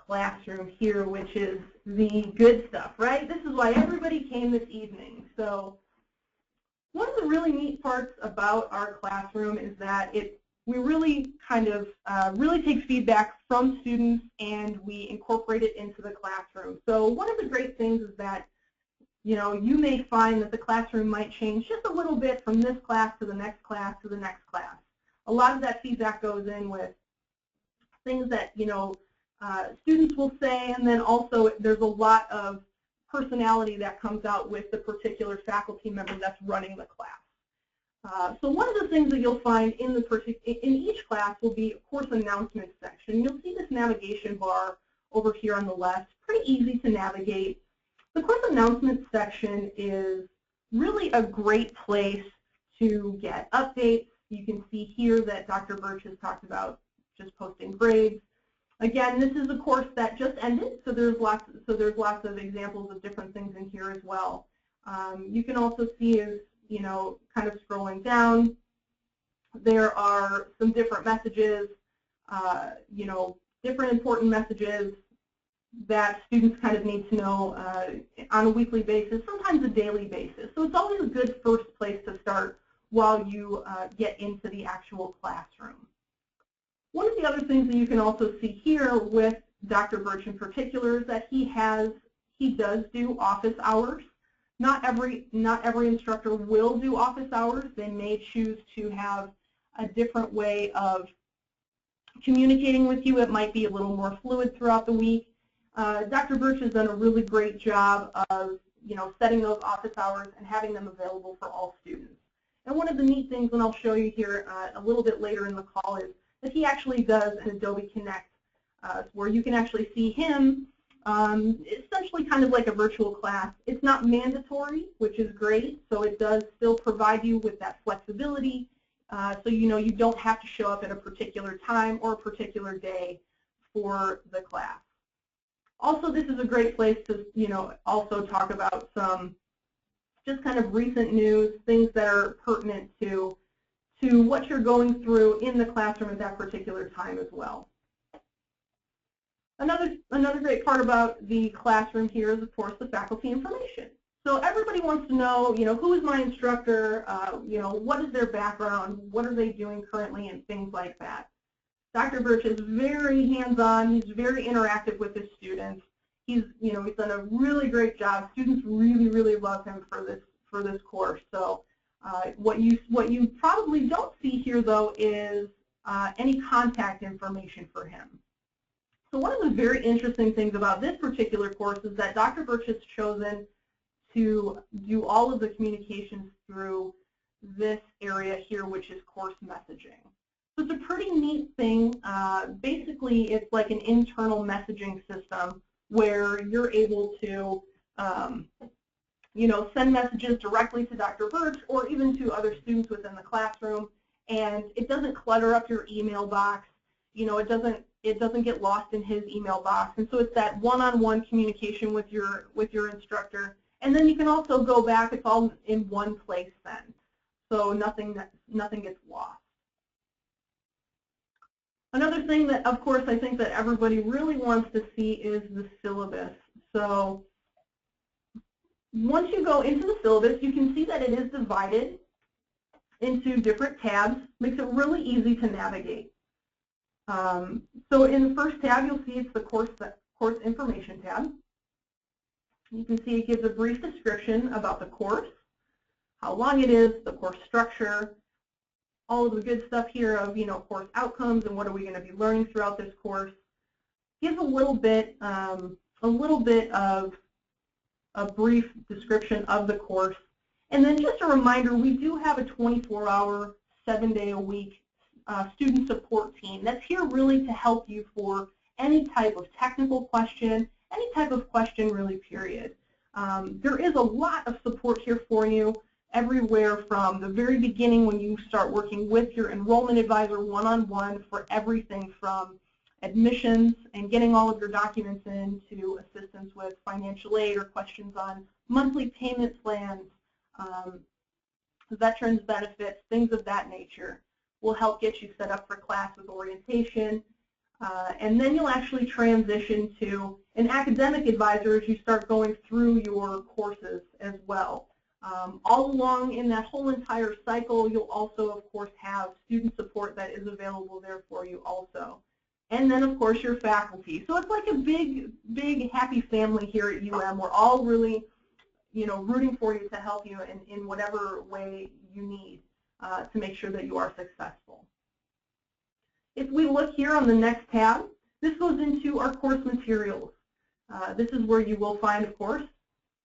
classroom here, which is the good stuff, right? This is why everybody came this evening. So one of the really neat parts about our classroom is that we really kind of really take feedback from students and we incorporate it into the classroom. So one of the great things is that you may find that the classroom might change just a little bit from this class to the next class to the next class. A lot of that feedback goes in with things that students will say, and then also there's a lot of personality that comes out with the particular faculty member that's running the class. So one of the things that you'll find in each class will be a course announcement section. You'll see this navigation bar over here on the left. Pretty easy to navigate. The course announcement section is really a great place to get updates. You can see here that Dr. Birch has talked about just posting grades. Again, this is a course that just ended, so there's lots of examples of different things in here as well. You can also see as kind of scrolling down, there are some different messages, different important messages that students kind of need to know on a weekly basis, sometimes a daily basis. So it's always a good first place to start while you get into the actual classroom. One of the other things that you can also see here with Dr. Birch in particular is that he does do office hours. Not every instructor will do office hours. They may choose to have a different way of communicating with you. It might be a little more fluid throughout the week. Dr. Birch has done a really great job of setting those office hours and having them available for all students. And one of the neat things, and I'll show you here a little bit later in the call, is that he actually does an Adobe Connect where you can actually see him essentially kind of like a virtual class. It's not mandatory, which is great, so it does still provide you with that flexibility so you don't have to show up at a particular time or a particular day for the class. Also, this is a great place to also talk about some just kind of recent news, things that are pertinent to what you're going through in the classroom at that particular time as well. Another great part about the classroom here is, of course, the faculty information. So everybody wants to know, who is my instructor, what is their background, what are they doing currently, and things like that. Dr. Birch is very hands-on. He's very interactive with his students. He's done a really great job. Students really, really love him for this course. So what you probably don't see here, though, is any contact information for him. So one of the very interesting things about this particular course is that Dr. Birch has chosen to do all of the communications through this area here, which is course messaging. So it's a pretty neat thing. Basically, it's like an internal messaging system where you're able to send messages directly to Dr. Birch or even to other students within the classroom, and it doesn't clutter up your email box. It doesn't get lost in his email box, and so it's that one-on-one communication with your instructor. And then you can also go back. It's all in one place then, so nothing gets lost. Another thing that, of course, I think that everybody really wants to see is the syllabus. So once you go into the syllabus, you can see that it is divided into different tabs. Makes it really easy to navigate. So in the first tab, you'll see it's the course information tab. You can see it gives a brief description about the course, how long it is, the course structure, all of the good stuff here of course outcomes and what are we going to be learning throughout this course. Gives a little bit of a brief description of the course, and then just a reminder, we do have a 24-hour, 7-day-a-week student support team that's here really to help you for any type of technical question, any type of question really, period. There is a lot of support here for you everywhere from the very beginning when you start working with your enrollment advisor one-on-one for everything from admissions and getting all of your documents in to assistance with financial aid or questions on monthly payment plans, veterans benefits, things of that nature. Will help get you set up for class with orientation. And then you'll actually transition to an academic advisor as you start going through your courses as well. All along in that whole entire cycle, you'll also, of course, have student support that is available there for you also. And then, of course, your faculty. So it's like a big, big happy family here at UM. We're all really, rooting for you to help you in whatever way you need to make sure that you are successful. If we look here on the next tab, this goes into our course materials. This is where you will find, of course,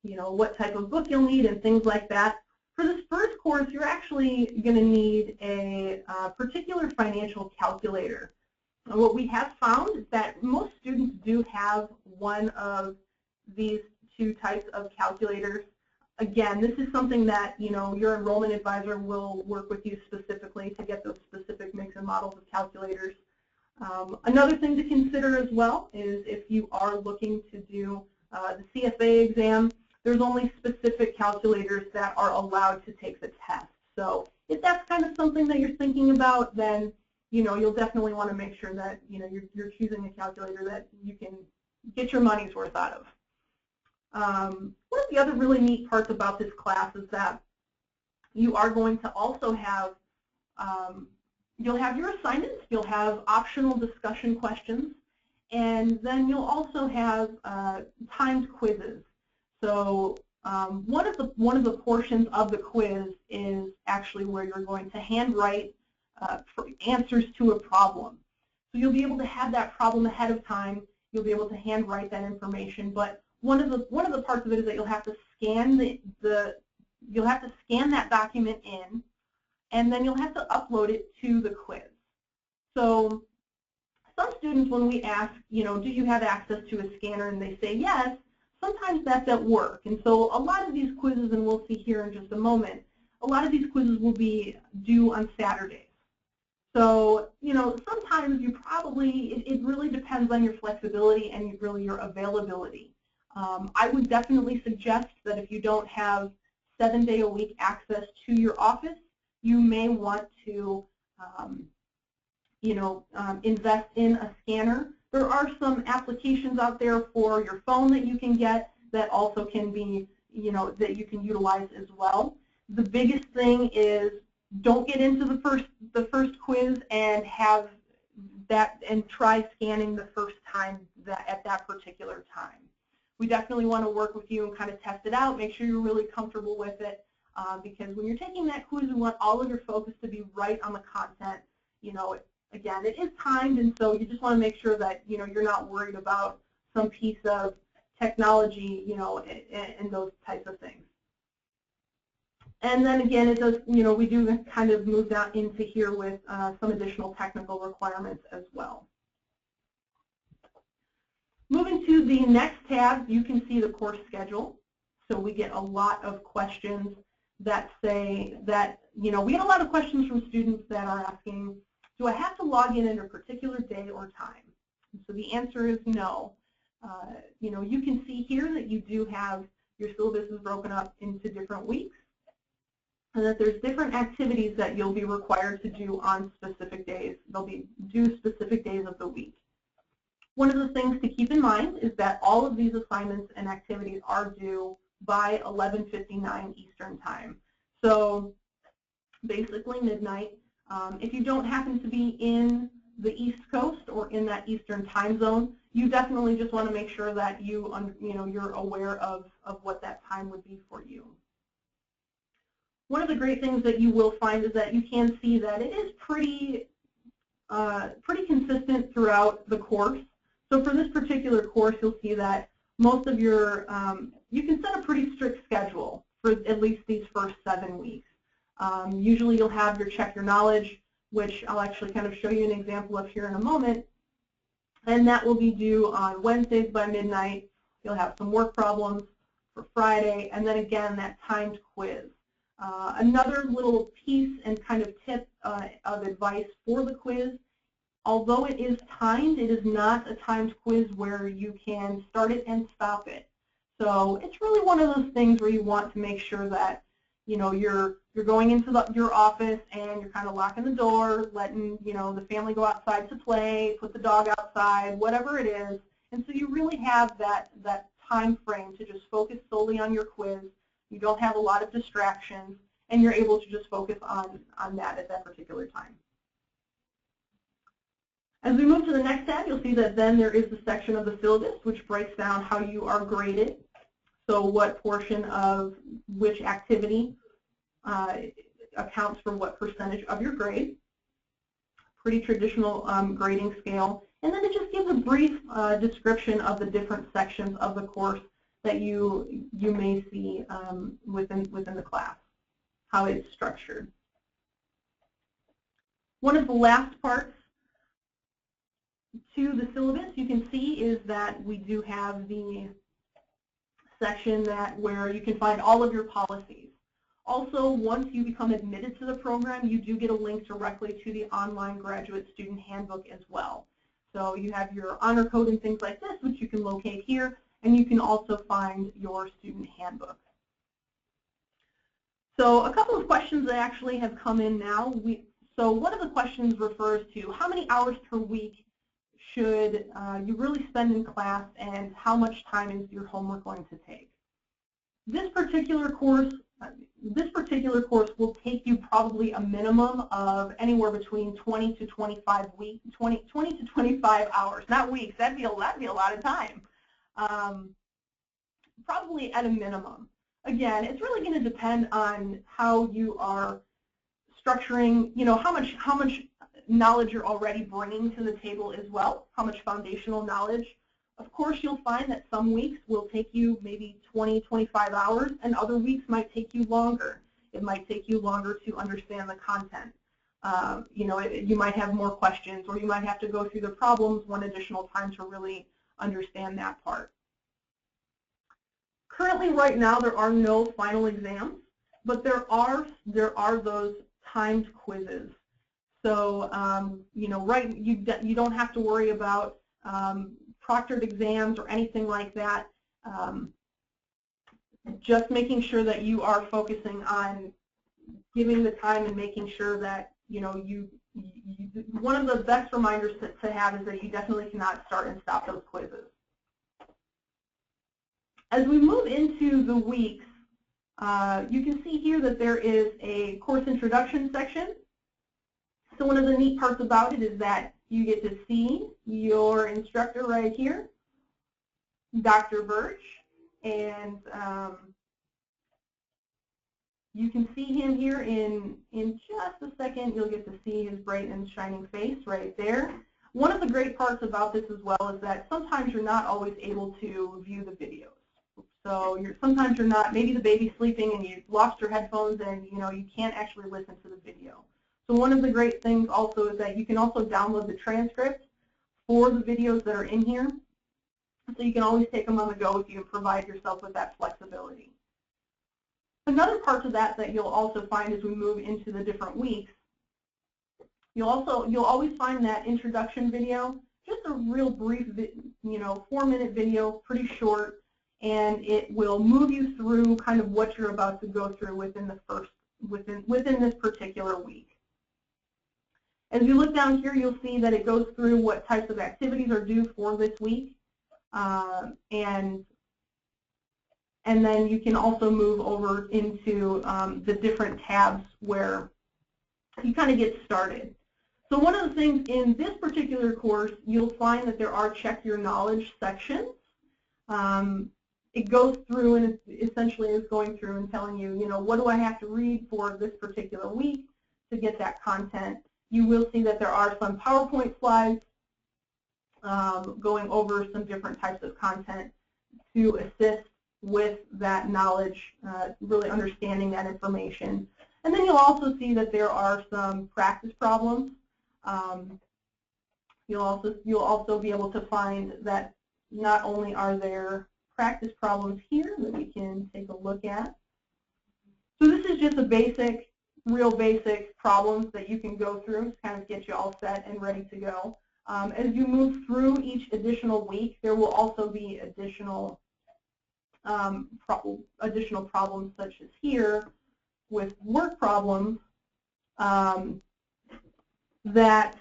what type of book you'll need and things like that. For this first course, you're actually going to need a particular financial calculator. And what we have found is that most students do have one of these two types of calculators. Again, this is something that your enrollment advisor will work with you specifically to get those specific makes and models of calculators. Another thing to consider as well is if you are looking to do the CFA exam, there's only specific calculators that are allowed to take the test. So if that's kind of something that you're thinking about, then you'll definitely want to make sure that you're choosing a calculator that you can get your money's worth out of. One of the other really neat parts about this class is that you are going to also have you'll have your assignments, you'll have optional discussion questions, and then you'll also have timed quizzes. So one of the portions of the quiz is actually where you're going to handwrite answers to a problem. So you'll be able to have that problem ahead of time. You'll be able to handwrite that information. But one of the parts of it is that you'll have to scan that document in, and then you'll have to upload it to the quiz. So some students, when we ask, do you have access to a scanner, and they say yes, sometimes that's at work. And so a lot of these quizzes, and we'll see here in just a moment, a lot of these quizzes will be due on Saturdays. So, sometimes you probably, it really depends on your flexibility and really your availability. I would definitely suggest that if you don't have 7-day-a-week access to your office, you may want to, invest in a scanner. There are some applications out there for your phone that you can get that also can be, that you can utilize as well. The biggest thing is don't get into the first quiz and have that and try scanning the first time at that particular time. We definitely want to work with you and kind of test it out, make sure you're really comfortable with it, because when you're taking that quiz, we want all of your focus to be right on the content. Again, it is timed, and so you just want to make sure that you're not worried about some piece of technology, and those types of things. And then again, it does, we do kind of move down into here with some additional technical requirements as well. Moving to the next tab, you can see the course schedule. So we get a lot of questions that say that, we get a lot of questions from students that are asking, do I have to log in at a particular day or time? And so the answer is no. You can see here that you do have your syllabus is broken up into different weeks, and that there's different activities that you'll be required to do on specific days. They'll be due specific days of the week. One of the things to keep in mind is that all of these assignments and activities are due by 11:59 Eastern Time. So basically midnight. If you don't happen to be in the East Coast or in that Eastern time zone, you definitely just want to make sure that you're aware of what that time would be for you. One of the great things that you will find is that you can see that it is pretty consistent throughout the course. So for this particular course, you'll see that most of your, you can set a pretty strict schedule for at least these first 7 weeks. Usually you'll have your check your knowledge, which I'll actually kind of show you an example of here in a moment. And that will be due on Wednesdays by midnight. You'll have some work problems for Friday, and then again that timed quiz. Another little piece and kind of tip of advice for the quiz, although it is timed, it is not a timed quiz where you can start it and stop it. So it's really one of those things where you want to make sure that you're going into your office and you're kind of locking the door, letting the family go outside to play, put the dog outside, whatever it is. And so you really have that time frame to just focus solely on your quiz. You don't have a lot of distractions, and you're able to just focus on that at that particular time. As we move to the next tab, you'll see that then there is the section of the syllabus, which breaks down how you are graded. So what portion of which activity accounts for what percentage of your grade. Pretty traditional grading scale. And then it just gives a brief description of the different sections of the course that you may see within the class, how it's structured. One of the last parts to the syllabus you can see is that we do have the section where you can find all of your policies. Also, once you become admitted to the program, you do get a link directly to the online graduate student handbook as well. So you have your honor code and things like this, which you can locate here, and you can also find your student handbook. So a couple of questions that actually have come in now. So one of the questions refers to how many hours per week should you really spend in class, and how much time is your homework going to take? This particular course will take you probably a minimum of anywhere between 20 to 25 hours, not weeks. That'd be a lot of time. Probably at a minimum. Again, it's really going to depend on how you are structuring, how much knowledge you're already bringing to the table as well, how much foundational knowledge. Of course, you'll find that some weeks will take you maybe 20, 25 hours, and other weeks might take you longer. It might take you longer to understand the content. You might have more questions, or you might have to go through the problems one additional time to really understand that part. Currently, right now, there are no final exams, but there are those timed quizzes. So, you don't have to worry about proctored exams or anything like that. Just making sure that you are focusing on giving the time and making sure that one of the best reminders to have is that you definitely cannot start and stop those quizzes. As we move into the weeks, you can see here that there is a course introduction section. So one of the neat parts about it is that you get to see your instructor right here, Dr. Birch, and you can see him here in just a second. You'll get to see his bright and shining face right there. One of the great parts about this as well is that sometimes you're not always able to view the videos. So sometimes you're not, maybe the baby's sleeping and you've lost your headphones and you can't actually listen to the video. So one of the great things also is that you can also download the transcript for the videos that are in here. So you can always take them on the go if you provide yourself with that flexibility. Another part of that you'll also find as we move into the different weeks, you'll always find that introduction video, just a real brief, 4-minute video, pretty short, and it will move you through kind of what you're about to go through within this particular week. As you look down here, you'll see that it goes through what types of activities are due for this week, and then you can also move over into the different tabs where you kind of get started. So one of the things in this particular course, you'll find that there are check your knowledge sections. It goes through and it essentially is going through and telling you, what do I have to read for this particular week to get that content. You will see that there are some PowerPoint slides going over some different types of content to assist with that knowledge, really understanding that information. And then you'll also see that there are some practice problems. You'll also be able to find that not only are there practice problems here that we can take a look at. So this is just a real basic problems that you can go through to kind of get you all set and ready to go. As you move through each additional week, there will also be additional problems such as here. with work problems that,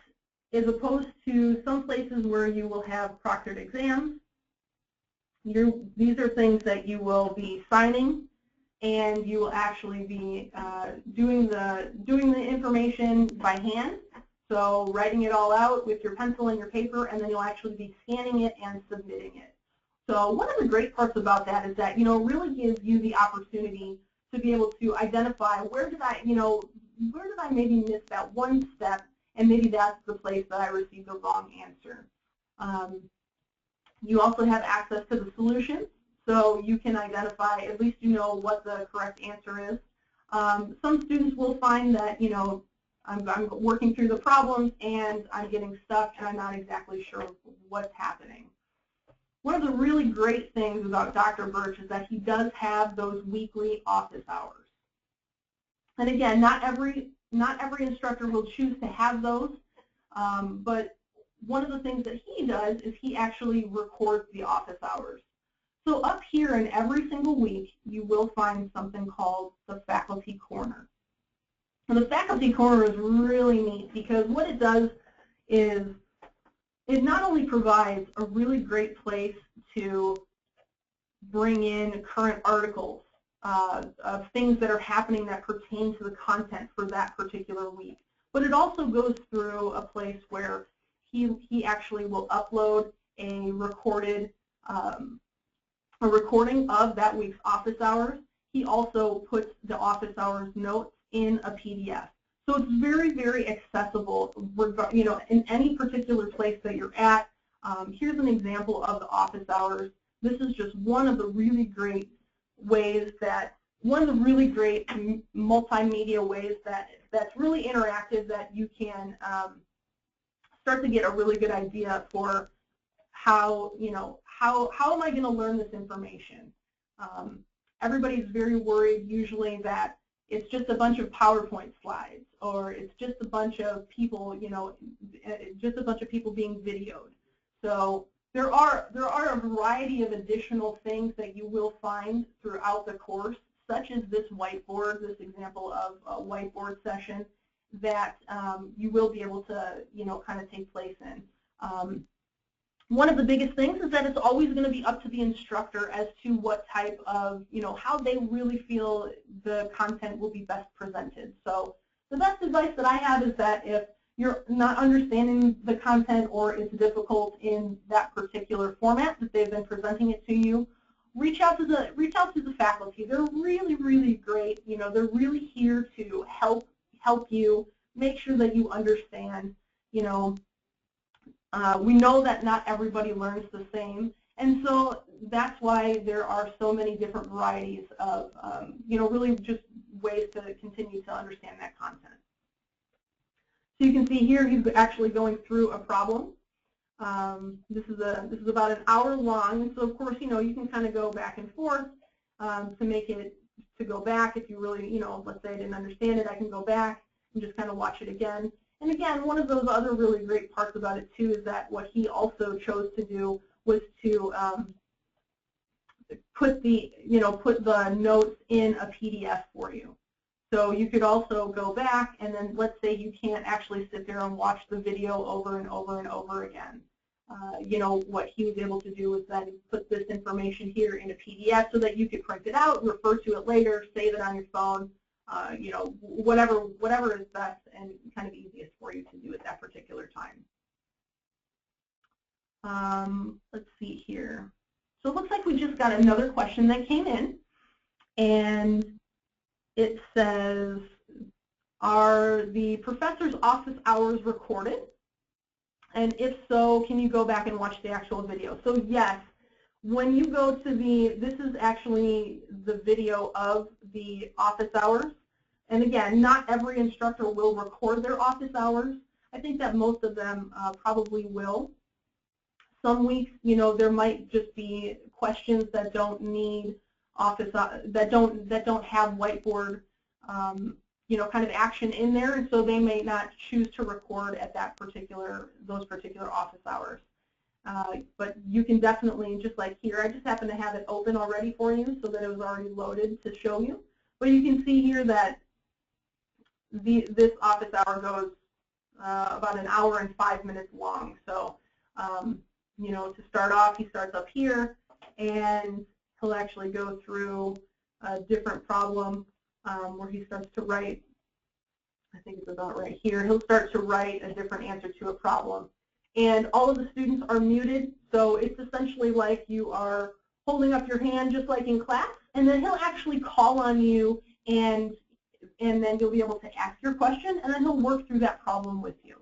as opposed to some places where you will have proctored exams, these are things that you will be signing, and you will actually be doing the information by hand. So writing it all out with your pencil and your paper, and then you'll actually be scanning it and submitting it. So one of the great parts about that is that, really gives you the opportunity to be able to identify where did I maybe miss that one step, and maybe that's the place that I received the wrong answer. You also have access to the solutions, so you can identify, at least you know what the correct answer is. Some students will find that, I'm working through the problems and I'm getting stuck and I'm not exactly sure what's happening. One of the really great things about Dr. Birch is that he does have those weekly office hours. And again, not every instructor will choose to have those, but one of the things that he does is he actually records the office hours. So up here in every single week, you will find something called the Faculty Corner. And the Faculty Corner is really neat because what it does is it not only provides a really great place to bring in current articles of things that are happening that pertain to the content for that particular week, but it also goes through a place where he actually will upload a recording of that week's office hours. He also puts the office hours notes in a PDF. So it's very, very accessible, in any particular place that you're at. Here's an example of the office hours. This is just one of the really great ways multimedia ways that's really interactive, that you can start to get a really good idea for how am I going to learn this information. Everybody's very worried usually that it's just a bunch of PowerPoint slides, or it's just a bunch of people, just a bunch of people being videoed. So there are a variety of additional things that you will find throughout the course, such as this whiteboard, this example of a whiteboard session that you will be able to, kind of take place in. One of the biggest things is that it's always going to be up to the instructor as to what type of, how they really feel the content will be best presented. So the best advice that I have is that if you're not understanding the content or it's difficult in that particular format that they've been presenting it to you, reach out to the faculty. They're really, really great. They're really here to help you make sure that you understand, we know that not everybody learns the same, and so that's why there are so many different varieties of, really just ways to continue to understand that content. So you can see here he's actually going through a problem. This is about an hour long, and so of course, you can kind of go back and forth to make it to go back. If you really, let's say I didn't understand it, I can go back and just kind of watch it again. And again, one of those other really great parts about it too is that what he also chose to do was to put the notes in a PDF for you. So you could also go back, and then let's say you can't actually sit there and watch the video over and over and over again. What he was able to do was then put this information here in a PDF so that you could print it out, refer to it later, save it on your phone. Whatever is best and kind of easiest for you to do at that particular time. Let's see here. So it looks like we just got another question that came in, and it says, are the professor's office hours recorded? And if so, can you go back and watch the actual video? So yes, when you go to this is actually the video of the office hours. And again, not every instructor will record their office hours. I think that most of them probably will. Some weeks, there might just be questions that don't need office, that don't have whiteboard, kind of action in there, and so they may not choose to record at those particular office hours. But you can definitely, just like here, I just happen to have it open already for you so that it was already loaded to show you. But you can see here that this office hour goes about an hour and 5 minutes long. So, you know, to start off, he starts up here, and he'll actually go through a different problem where he starts to write. I think it's about right here. He'll start to write a different answer to a problem. And all of the students are muted, so it's essentially like you are holding up your hand just like in class, and then he'll actually call on you, and then you'll be able to ask your question, and then he'll work through that problem with you.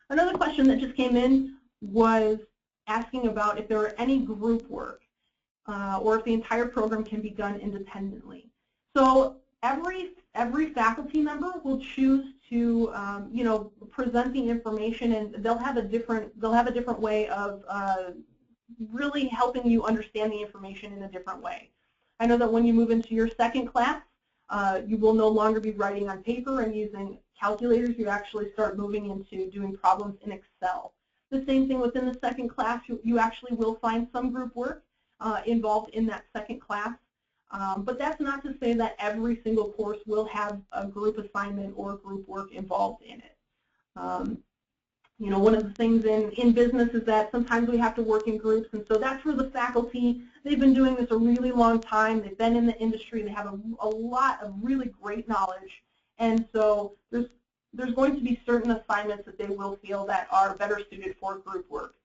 Another question that just came in was asking about if there are any group work or if the entire program can be done independently. So every faculty member will choose to you know, present the information, and they'll have a different way of really helping you understand the information in a different way. I know that when you move into your second class, you will no longer be writing on paper and using calculators. You actually start moving into doing problems in Excel. The same thing within the second class. You actually will find some group work involved in that second class. But that's not to say that every single course will have a group assignment or group work involved in it. You know, one of the things in business is that sometimes we have to work in groups, and so that's where the faculty, they've been doing this a really long time. They've been in the industry. They have a lot of really great knowledge, and so there's going to be certain assignments that they will feel that are better suited for group work,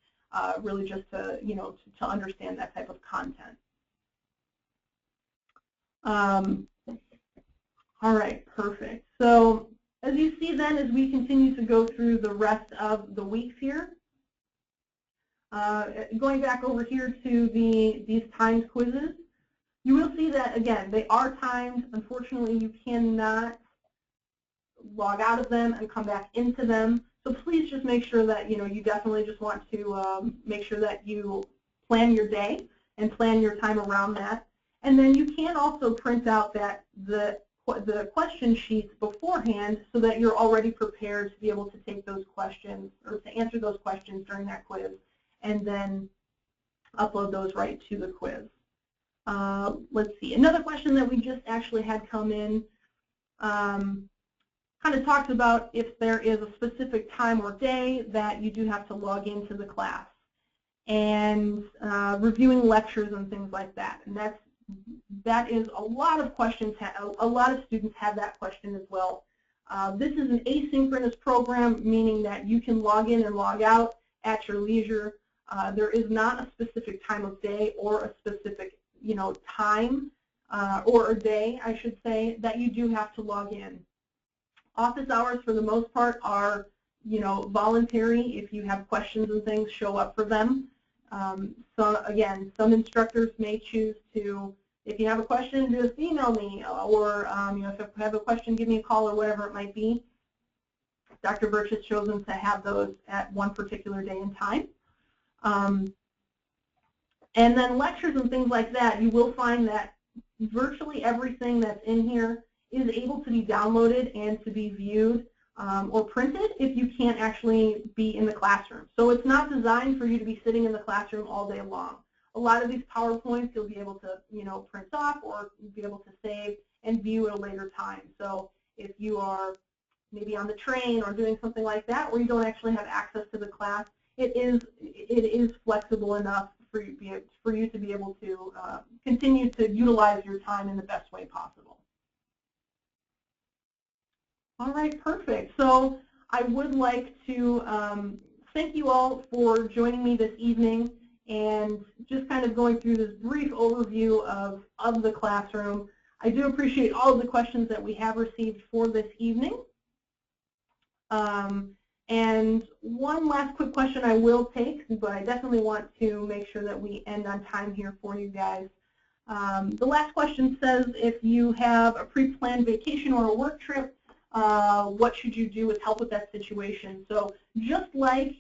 really just to, you know, to understand that type of content. All right, perfect. So as you see then, as we continue to go through the rest of the weeks here, going back over here to these timed quizzes, you will see that, again, they are timed. Unfortunately, you cannot log out of them and come back into them. So please just make sure that, you know, you definitely just want to make sure that you plan your day and plan your time around that. And then you can also print out that the question sheets beforehand so that you're already prepared to be able to take those questions or to answer those questions during that quiz, and then upload those right to the quiz. Let's see, another question that we just actually had come in kind of talks about if there is a specific time or day that you do have to log into the class, and reviewing lectures and things like that. And that is a lot of questions. A lot of students have that question as well. This is an asynchronous program, meaning that you can log in and log out at your leisure. There is not a specific time of day or a specific, you know, time or a day, I should say, that you do have to log in. Office hours, for the most part, are, you know, voluntary. If you have questions and things, show up for them. So again, some instructors may choose to, if you have a question, just email me, or you know, if you have a question, give me a call, or whatever it might be. Dr. Birch has chosen to have those at one particular day and time. And then lectures and things like that, you will find that virtually everything that's in here is able to be downloaded and to be viewed or printed if you can't actually be in the classroom. So it's not designed for you to be sitting in the classroom all day long. A lot of these PowerPoints you'll be able to, you know, print off or be able to save and view at a later time. So if you are maybe on the train or doing something like that where you don't actually have access to the class, it is flexible enough for you to be able to continue to utilize your time in the best way possible. All right, perfect. So I would like to thank you all for joining me this evening and just kind of going through this brief overview of the classroom. I do appreciate all of the questions that we have received for this evening. And one last quick question I will take, but I definitely want to make sure that we end on time here for you guys. The last question says, if you have a pre-planned vacation or a work trip, what should you do with help with that situation? So just like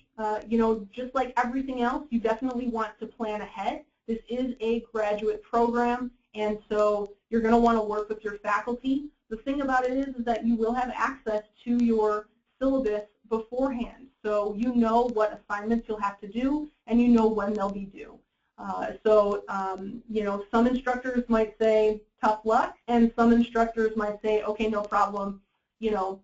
you know, just like everything else, you definitely want to plan ahead. This is a graduate program, and so you're going to want to work with your faculty. The thing about it is that you will have access to your syllabus beforehand, so you know what assignments you'll have to do, and you know when they'll be due. You know, some instructors might say tough luck, and some instructors might say, okay, no problem, you know,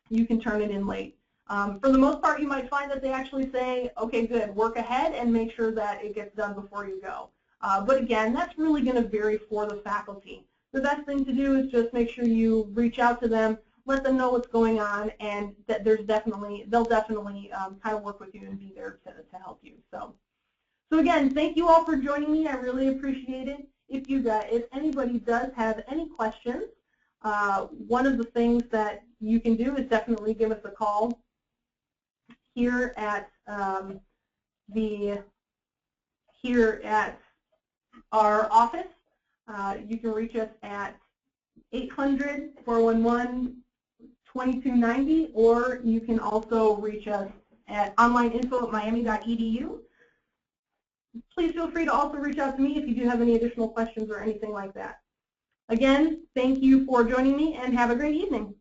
you can turn it in late. For the most part, you might find that they actually say, okay, good, work ahead and make sure that it gets done before you go. But again, that's really going to vary for the faculty. The best thing to do is just make sure you reach out to them, let them know what's going on, and that they'll definitely kind of work with you and be there to help you. So again, thank you all for joining me. I really appreciate it. If anybody does have any questions, one of the things that you can do is definitely give us a call here at our office. You can reach us at 800-411-2290, or you can also reach us at onlineinfo@miami.edu. Please feel free to also reach out to me if you do have any additional questions or anything like that. Again, thank you for joining me, and have a great evening.